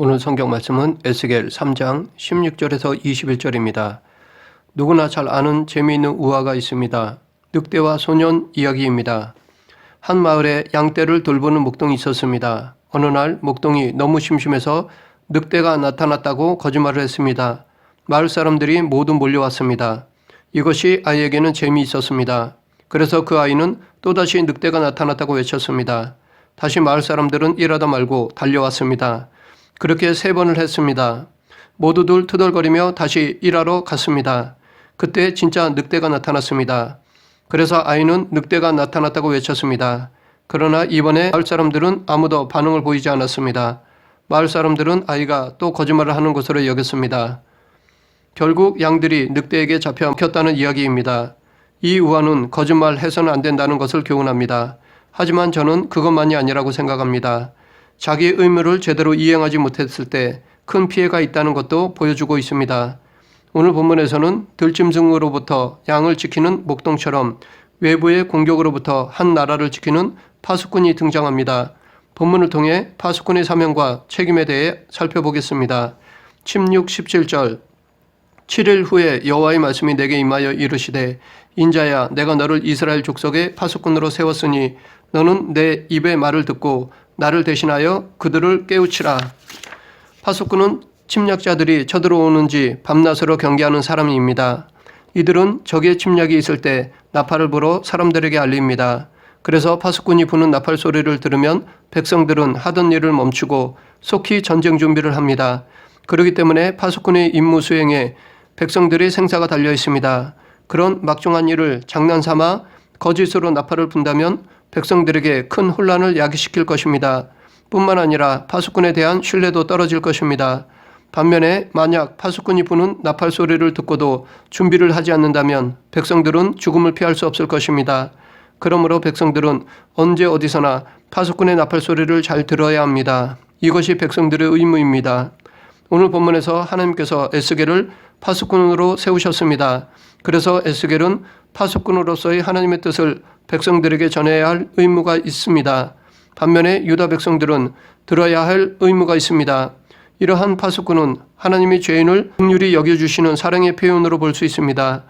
오늘 성경 말씀은 에스겔 3장 16절에서 21절입니다. 누구나 잘 아는 재미있는 우화가 있습니다. 늑대와 소년 이야기입니다. 한 마을에 양떼를 돌보는 목동이 있었습니다. 어느 날 목동이 너무 심심해서 늑대가 나타났다고 거짓말을 했습니다. 마을 사람들이 모두 몰려왔습니다. 이것이 아이에게는 재미있었습니다. 그래서 그 아이는 또다시 늑대가 나타났다고 외쳤습니다. 다시 마을 사람들은 일하다 말고 달려왔습니다. 그렇게 3번을 했습니다. 모두들 투덜거리며 다시 일하러 갔습니다. 그때 진짜 늑대가 나타났습니다. 그래서 아이는 늑대가 나타났다고 외쳤습니다. 그러나 이번에 마을 사람들은 아무도 반응을 보이지 않았습니다. 마을 사람들은 아이가 또 거짓말을 하는 것으로 여겼습니다. 결국 양들이 늑대에게 잡혀 먹혔다는 이야기입니다. 이 우화는 거짓말해서는 안 된다는 것을 교훈합니다. 하지만 저는 그것만이 아니라고 생각합니다. 자기 의무를 제대로 이행하지 못했을 때 큰 피해가 있다는 것도 보여주고 있습니다. 오늘 본문에서는 들짐승으로부터 양을 지키는 목동처럼 외부의 공격으로부터 한 나라를 지키는 파수꾼이 등장합니다. 본문을 통해 파수꾼의 사명과 책임에 대해 살펴보겠습니다. 16, 17절 7일 후에 여호와의 말씀이 내게 임하여 이르시되 인자야 내가 너를 이스라엘 족속의 파수꾼으로 세웠으니 너는 내 입의 말을 듣고 나를 대신하여 그들을 깨우치라. 파수꾼은 침략자들이 쳐들어오는지 밤낮으로 경계하는 사람입니다. 이들은 적의 침략이 있을 때 나팔을 불어 사람들에게 알립니다. 그래서 파수꾼이 부는 나팔 소리를 들으면 백성들은 하던 일을 멈추고 속히 전쟁 준비를 합니다. 그렇기 때문에 파수꾼의 임무 수행에 백성들의 생사가 달려 있습니다. 그런 막중한 일을 장난삼아 거짓으로 나팔을 분다면 백성들에게 큰 혼란을 야기시킬 것입니다. 뿐만 아니라 파수꾼에 대한 신뢰도 떨어질 것입니다. 반면에 만약 파수꾼이 부는 나팔 소리를 듣고도 준비를 하지 않는다면 백성들은 죽음을 피할 수 없을 것입니다. 그러므로 백성들은 언제 어디서나 파수꾼의 나팔 소리를 잘 들어야 합니다. 이것이 백성들의 의무입니다. 오늘 본문에서 하나님께서 에스겔을 파수꾼으로 세우셨습니다. 그래서 에스겔은 파수꾼으로서의 하나님의 뜻을 백성들에게 전해야 할 의무가 있습니다. 반면에 유다 백성들은 들어야 할 의무가 있습니다. 이러한 파수꾼은 하나님이 죄인을 긍휼히 여겨주시는 사랑의 표현으로 볼 수 있습니다.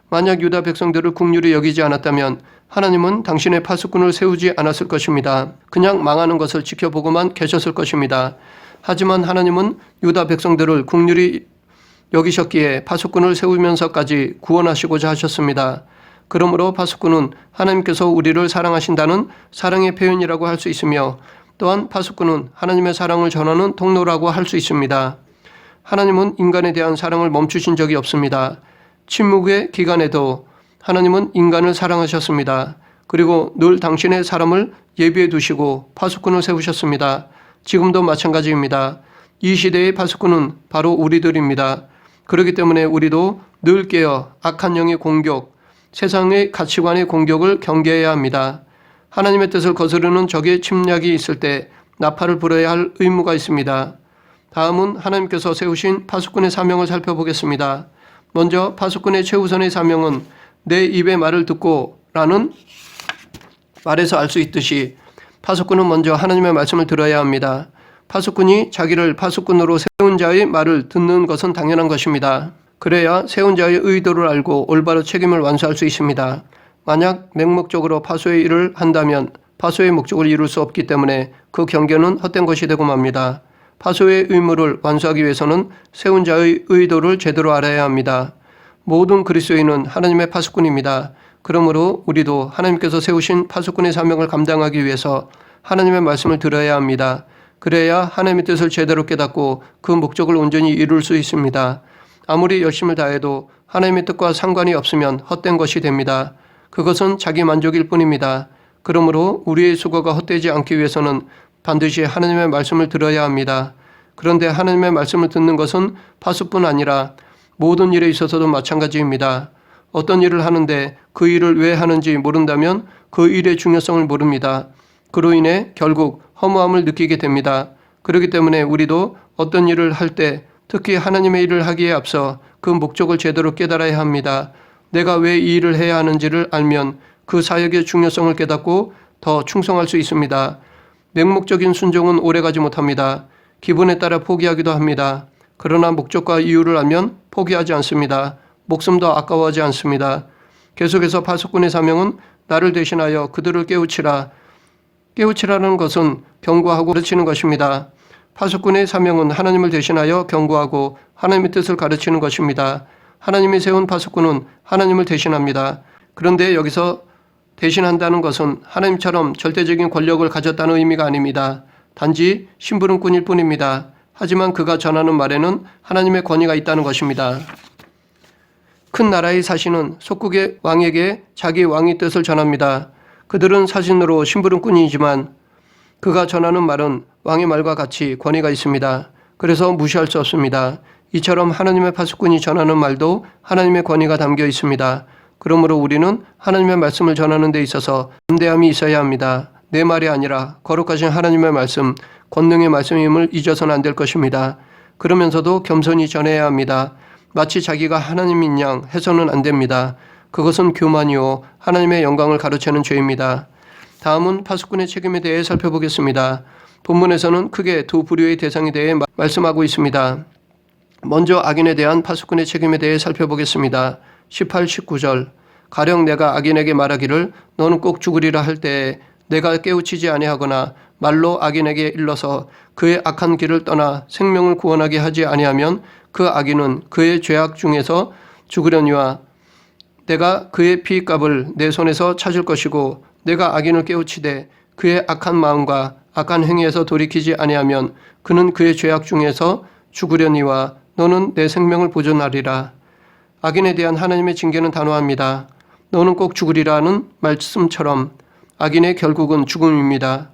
만약 유다 백성들을 긍휼히 여기지 않았다면 하나님은 당신의 파수꾼을 세우지 않았을 것입니다. 그냥 망하는 것을 지켜보고만 계셨을 것입니다. 하지만 하나님은 유다 백성들을 긍휼히 여기셨기에 파수꾼을 세우면서까지 구원하시고자 하셨습니다. 그러므로 파수꾼은 하나님께서 우리를 사랑하신다는 사랑의 표현이라고 할 수 있으며 또한 파수꾼은 하나님의 사랑을 전하는 통로라고 할 수 있습니다. 하나님은 인간에 대한 사랑을 멈추신 적이 없습니다. 침묵의 기간에도 하나님은 인간을 사랑하셨습니다. 그리고 늘 당신의 사람을 예비해 두시고 파수꾼을 세우셨습니다. 지금도 마찬가지입니다. 이 시대의 파수꾼은 바로 우리들입니다. 그렇기 때문에 우리도 늘 깨어 악한 영의 공격, 세상의 가치관의 공격을 경계해야 합니다. 하나님의 뜻을 거스르는 적의 침략이 있을 때 나팔을 불어야 할 의무가 있습니다. 다음은 하나님께서 세우신 파수꾼의 사명을 살펴보겠습니다. 먼저 파수꾼의 최우선의 사명은 내 입의 말을 듣고 라는 말에서 알 수 있듯이 파수꾼은 먼저 하나님의 말씀을 들어야 합니다. 파수꾼이 자기를 파수꾼으로 세운 자의 말을 듣는 것은 당연한 것입니다. 그래야 세운 자의 의도를 알고 올바로 책임을 완수할 수 있습니다. 만약 맹목적으로 파수의 일을 한다면 파수의 목적을 이룰 수 없기 때문에 그 경계는 헛된 것이 되고 맙니다. 파수의 의무를 완수하기 위해서는 세운 자의 의도를 제대로 알아야 합니다. 모든 그리스도인은 하나님의 파수꾼입니다. 그러므로 우리도 하나님께서 세우신 파수꾼의 사명을 감당하기 위해서 하나님의 말씀을 들어야 합니다. 그래야 하나님의 뜻을 제대로 깨닫고 그 목적을 온전히 이룰 수 있습니다. 아무리 열심을 다해도 하나님의 뜻과 상관이 없으면 헛된 것이 됩니다. 그것은 자기 만족일 뿐입니다. 그러므로 우리의 수고가 헛되지 않기 위해서는 반드시 하나님의 말씀을 들어야 합니다. 그런데 하나님의 말씀을 듣는 것은 파수뿐 아니라 모든 일에 있어서도 마찬가지입니다. 어떤 일을 하는데 그 일을 왜 하는지 모른다면 그 일의 중요성을 모릅니다. 그로 인해 결국 허무함을 느끼게 됩니다. 그렇기 때문에 우리도 어떤 일을 할 때 특히 하나님의 일을 하기에 앞서 그 목적을 제대로 깨달아야 합니다. 내가 왜 이 일을 해야 하는지를 알면 그 사역의 중요성을 깨닫고 더 충성할 수 있습니다. 맹목적인 순종은 오래가지 못합니다. 기분에 따라 포기하기도 합니다. 그러나 목적과 이유를 알면 포기하지 않습니다. 목숨도 아까워하지 않습니다. 계속해서 파수꾼의 사명은 나를 대신하여 그들을 깨우치라. 깨우치라는 것은 경고하고 가르치는 것입니다. 파수꾼의 사명은 하나님을 대신하여 경고하고 하나님의 뜻을 가르치는 것입니다. 하나님이 세운 파수꾼은 하나님을 대신합니다. 그런데 여기서 대신한다는 것은 하나님처럼 절대적인 권력을 가졌다는 의미가 아닙니다. 단지 심부름꾼일 뿐입니다. 하지만 그가 전하는 말에는 하나님의 권위가 있다는 것입니다. 큰 나라의 사신은 속국의 왕에게 자기 왕의 뜻을 전합니다. 그들은 사신으로 심부름꾼이지만 그가 전하는 말은 왕의 말과 같이 권위가 있습니다. 그래서 무시할 수 없습니다. 이처럼 하나님의 파수꾼이 전하는 말도 하나님의 권위가 담겨 있습니다. 그러므로 우리는 하나님의 말씀을 전하는 데 있어서 담대함이 있어야 합니다. 내 말이 아니라 거룩하신 하나님의 말씀, 권능의 말씀임을 잊어서는 안 될 것입니다. 그러면서도 겸손히 전해야 합니다. 마치 자기가 하나님인 양 해서는 안 됩니다. 그것은 교만이요 하나님의 영광을 가로채는 죄입니다. 다음은 파수꾼의 책임에 대해 살펴보겠습니다. 본문에서는 크게 두 부류의 대상에 대해 말씀하고 있습니다. 먼저 악인에 대한 파수꾼의 책임에 대해 살펴보겠습니다. 18, 19절 가령 내가 악인에게 말하기를 너는 꼭 죽으리라 할 때에 내가 깨우치지 아니하거나 말로 악인에게 일러서 그의 악한 길을 떠나 생명을 구원하게 하지 아니하면 그 악인은 그의 죄악 중에서 죽으려니와 내가 그의 피값을 내 손에서 찾을 것이고 내가 악인을 깨우치되 그의 악한 마음과 악한 행위에서 돌이키지 아니하면 그는 그의 죄악 중에서 죽으려니와 너는 내 생명을 보존하리라. 악인에 대한 하나님의 징계는 단호합니다. 너는 꼭 죽으리라는 말씀처럼 악인의 결국은 죽음입니다.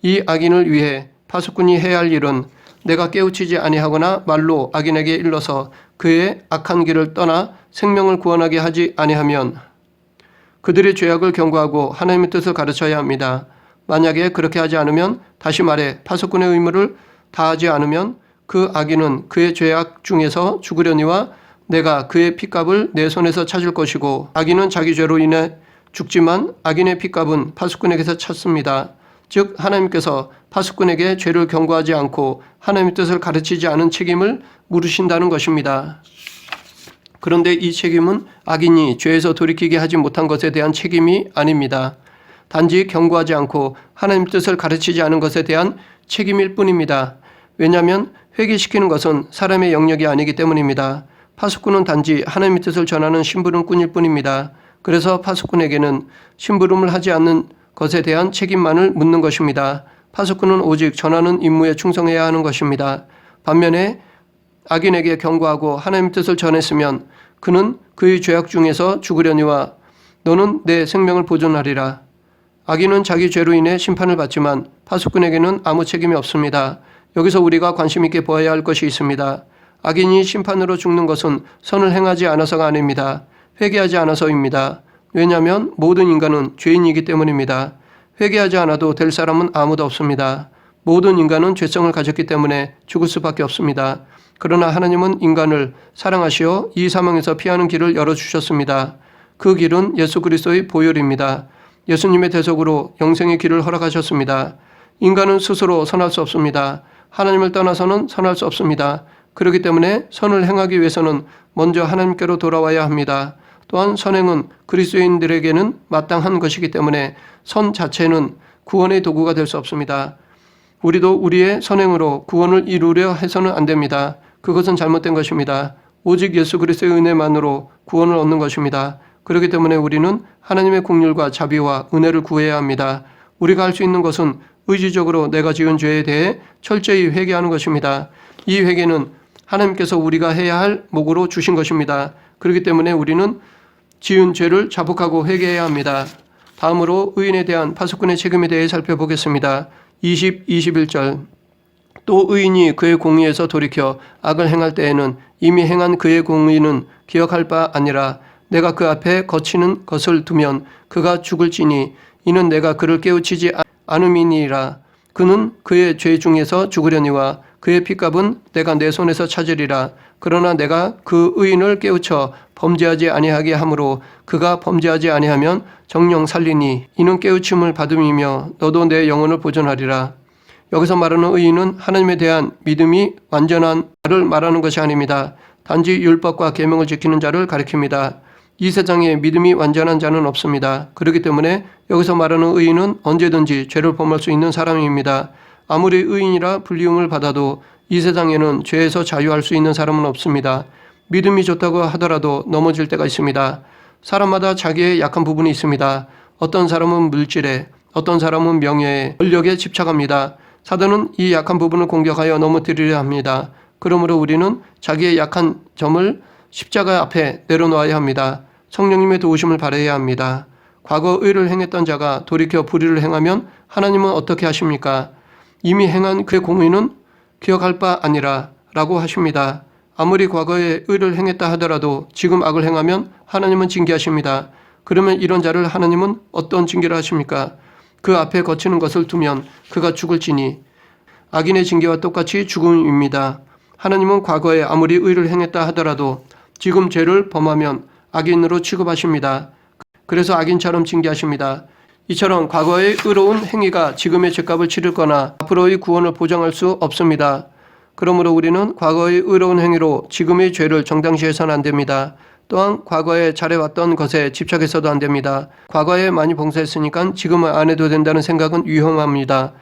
이 악인을 위해 파수꾼이 해야 할 일은 내가 깨우치지 아니하거나 말로 악인에게 일러서 그의 악한 길을 떠나 생명을 구원하게 하지 아니하면 그들의 죄악을 경고하고 하나님의 뜻을 가르쳐야 합니다. 만약에 그렇게 하지 않으면 다시 말해 파수꾼의 의무를 다하지 않으면 그 악인은 그의 죄악 중에서 죽으려니와 내가 그의 핏값을 내 손에서 찾을 것이고 악인은 자기 죄로 인해 죽지만 악인의 핏값은 파수꾼에게서 찾습니다. 즉 하나님께서 파수꾼에게 죄를 경고하지 않고 하나님의 뜻을 가르치지 않은 책임을 물으신다는 것입니다. 그런데 이 책임은 악인이 죄에서 돌이키게 하지 못한 것에 대한 책임이 아닙니다. 단지 경고하지 않고 하나님 뜻을 가르치지 않은 것에 대한 책임일 뿐입니다. 왜냐하면 회개시키는 것은 사람의 영역이 아니기 때문입니다. 파수꾼은 단지 하나님의 뜻을 전하는 심부름꾼일 뿐입니다. 그래서 파수꾼에게는 심부름을 하지 않는 것에 대한 책임만을 묻는 것입니다. 파수꾼은 오직 전하는 임무에 충성해야 하는 것입니다. 반면에 악인에게 경고하고 하나님의 뜻을 전했으면 그는 그의 죄악 중에서 죽으려니와 너는 내 생명을 보존하리라. 악인은 자기 죄로 인해 심판을 받지만 파수꾼에게는 아무 책임이 없습니다. 여기서 우리가 관심 있게 보아야 할 것이 있습니다. 악인이 심판으로 죽는 것은 선을 행하지 않아서가 아닙니다. 회개하지 않아서입니다. 왜냐하면 모든 인간은 죄인이기 때문입니다. 회개하지 않아도 될 사람은 아무도 없습니다. 모든 인간은 죄성을 가졌기 때문에 죽을 수밖에 없습니다. 그러나 하나님은 인간을 사랑하시어 이 사망에서 피하는 길을 열어주셨습니다. 그 길은 예수 그리스도의 보혈입니다. 예수님의 대속으로 영생의 길을 허락하셨습니다. 인간은 스스로 선할 수 없습니다. 하나님을 떠나서는 선할 수 없습니다. 그렇기 때문에 선을 행하기 위해서는 먼저 하나님께로 돌아와야 합니다. 또한 선행은 그리스도인들에게는 마땅한 것이기 때문에 선 자체는 구원의 도구가 될 수 없습니다. 우리도 우리의 선행으로 구원을 이루려 해서는 안 됩니다. 그것은 잘못된 것입니다. 오직 예수 그리스도의 은혜만으로 구원을 얻는 것입니다. 그렇기 때문에 우리는 하나님의 긍휼과 자비와 은혜를 구해야 합니다. 우리가 할 수 있는 것은 의지적으로 내가 지은 죄에 대해 철저히 회개하는 것입니다. 이 회개는 하나님께서 우리가 해야 할 목으로 주신 것입니다. 그렇기 때문에 우리는 지은 죄를 자복하고 회개해야 합니다. 다음으로 의인에 대한 파수꾼의 책임에 대해 살펴보겠습니다. 20, 21절 또 의인이 그의 공의에서 돌이켜 악을 행할 때에는 이미 행한 그의 공의는 기억할 바 아니라 내가 그 앞에 거치는 것을 두면 그가 죽을지니 이는 내가 그를 깨우치지 않음이니라. 그는 그의 죄 중에서 죽으려니와 그의 핏값은 내가 내 손에서 찾으리라. 그러나 내가 그 의인을 깨우쳐 범죄하지 아니하게 하므로 그가 범죄하지 아니하면 정령 살리니 이는 깨우침을 받음이며 너도 내 영혼을 보존하리라. 여기서 말하는 의인은 하나님에 대한 믿음이 완전한 자를 말하는 것이 아닙니다. 단지 율법과 계명을 지키는 자를 가리킵니다. 이 세상에 믿음이 완전한 자는 없습니다. 그렇기 때문에 여기서 말하는 의인은 언제든지 죄를 범할 수 있는 사람입니다. 아무리 의인이라 불리움을 받아도 이 세상에는 죄에서 자유할 수 있는 사람은 없습니다. 믿음이 좋다고 하더라도 넘어질 때가 있습니다. 사람마다 자기의 약한 부분이 있습니다. 어떤 사람은 물질에, 어떤 사람은 명예에, 권력에 집착합니다. 사단은 이 약한 부분을 공격하여 넘어뜨리려 합니다. 그러므로 우리는 자기의 약한 점을 십자가 앞에 내려놓아야 합니다. 성령님의 도우심을 바라야 합니다. 과거 의를 행했던 자가 돌이켜 불의를 행하면 하나님은 어떻게 하십니까? 이미 행한 그의 공의는 기억할 바 아니라 라고 하십니다. 아무리 과거에 의를 행했다 하더라도 지금 악을 행하면 하나님은 징계하십니다. 그러면 이런 자를 하나님은 어떤 징계를 하십니까? 그 앞에 거치는 것을 두면 그가 죽을지니 악인의 징계와 똑같이 죽음입니다. 하나님은 과거에 아무리 의를 행했다 하더라도 지금 죄를 범하면 악인으로 취급하십니다. 그래서 악인처럼 징계하십니다. 이처럼 과거의 의로운 행위가 지금의 죄값을 치를 거나 앞으로의 구원을 보장할 수 없습니다. 그러므로 우리는 과거의 의로운 행위로 지금의 죄를 정당시해서는 안 됩니다. 또한 과거에 잘해왔던 것에 집착해서도 안 됩니다. 과거에 많이 봉사했으니까 지금은 안 해도 된다는 생각은 위험합니다.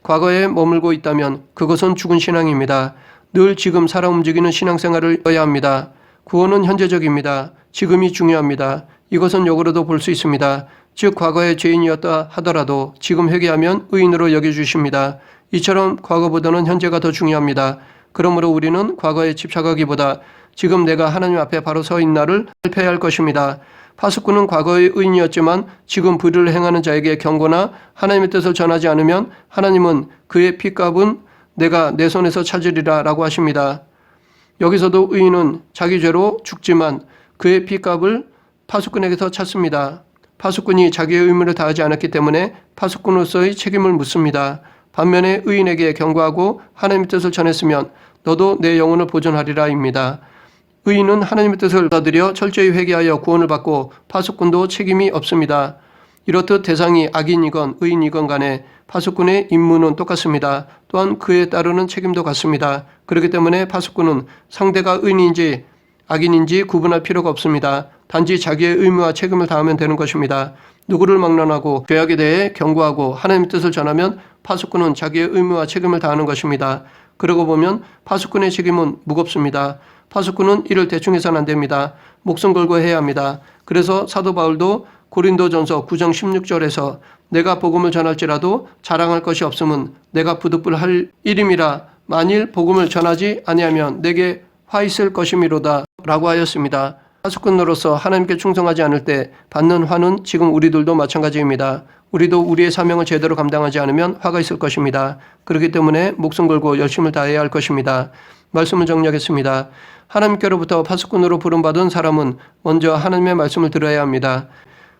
과거에 머물고 있다면 그것은 죽은 신앙입니다. 늘 지금 살아 움직이는 신앙생활을 해야 합니다. 구원은 현재적입니다. 지금이 중요합니다. 이것은 역으로도 볼 수 있습니다. 즉 과거의 죄인이었다 하더라도 지금 회개하면 의인으로 여겨주십니다. 이처럼 과거보다는 현재가 더 중요합니다. 그러므로 우리는 과거에 집착하기보다 지금 내가 하나님 앞에 바로 서 있나를 살펴야 할 것입니다. 파수꾼은 과거의 의인이었지만 지금 불의를 행하는 자에게 경고나 하나님의 뜻을 전하지 않으면 하나님은 그의 핏값은 내가 내 손에서 찾으리라 라고 하십니다. 여기서도 의인은 자기 죄로 죽지만 그의 핏값을 파수꾼에게서 찾습니다. 파수꾼이 자기의 의무를 다하지 않았기 때문에 파수꾼으로서의 책임을 묻습니다. 반면에 의인에게 경고하고 하나님의 뜻을 전했으면 너도 내 영혼을 보존하리라입니다. 의인은 하나님의 뜻을 받아들여 철저히 회개하여 구원을 받고 파수꾼도 책임이 없습니다. 이렇듯 대상이 악인이건 의인이건 간에 파수꾼의 임무는 똑같습니다. 또한 그에 따르는 책임도 같습니다. 그렇기 때문에 파수꾼은 상대가 의인인지 악인인지 구분할 필요가 없습니다. 단지 자기의 의무와 책임을 다하면 되는 것입니다. 누구를 막론하고 죄악에 대해 경고하고 하나님의 뜻을 전하면 파수꾼은 자기의 의무와 책임을 다하는 것입니다. 그러고 보면 파수꾼의 책임은 무겁습니다. 파수꾼은 이를 대충 해서는 안 됩니다. 목숨 걸고 해야 합니다. 그래서 사도 바울도 고린도전서 9장 16절에서 내가 복음을 전할지라도 자랑할 것이 없음은 내가 부득불할 일임이라 만일 복음을 전하지 아니하면 내게 화 있을 것이미로다 라고 하였습니다. 파수꾼으로서 하나님께 충성하지 않을 때 받는 화는 지금 우리들도 마찬가지입니다. 우리도 우리의 사명을 제대로 감당하지 않으면 화가 있을 것입니다. 그렇기 때문에 목숨 걸고 열심을 다해야 할 것입니다. 말씀을 정리하겠습니다. 하나님께로부터 파수꾼으로 부름받은 사람은 먼저 하나님의 말씀을 들어야 합니다.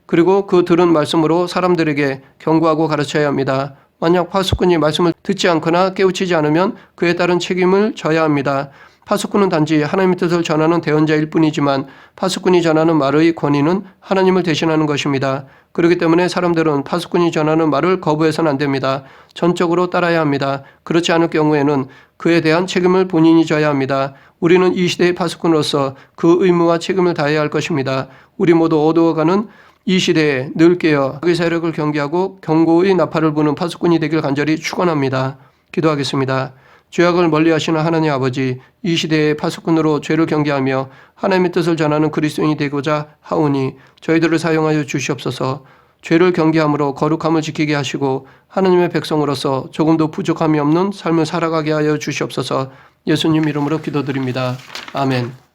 그리고 그 들은 말씀으로 사람들에게 경고하고 가르쳐야 합니다. 만약 파수꾼이 말씀을 듣지 않거나 깨우치지 않으면 그에 따른 책임을 져야 합니다. 파수꾼은 단지 하나님의 뜻을 전하는 대언자일 뿐이지만 파수꾼이 전하는 말의 권위는 하나님을 대신하는 것입니다. 그렇기 때문에 사람들은 파수꾼이 전하는 말을 거부해서는 안 됩니다. 전적으로 따라야 합니다. 그렇지 않을 경우에는 그에 대한 책임을 본인이 져야 합니다. 우리는 이 시대의 파수꾼으로서 그 의무와 책임을 다해야 할 것입니다. 우리 모두 어두워가는 이 시대에 늘 깨어 악의 세력을 경계하고 경고의 나팔을 부는 파수꾼이 되길 간절히 축원합니다. 기도하겠습니다. 죄악을 멀리하시는 하나님 아버지, 이 시대의 파수꾼으로 죄를 경계하며 하나님의 뜻을 전하는 그리스도인이 되고자 하오니 저희들을 사용하여 주시옵소서. 죄를 경계함으로 거룩함을 지키게 하시고 하나님의 백성으로서 조금도 부족함이 없는 삶을 살아가게 하여 주시옵소서. 예수님 이름으로 기도드립니다. 아멘.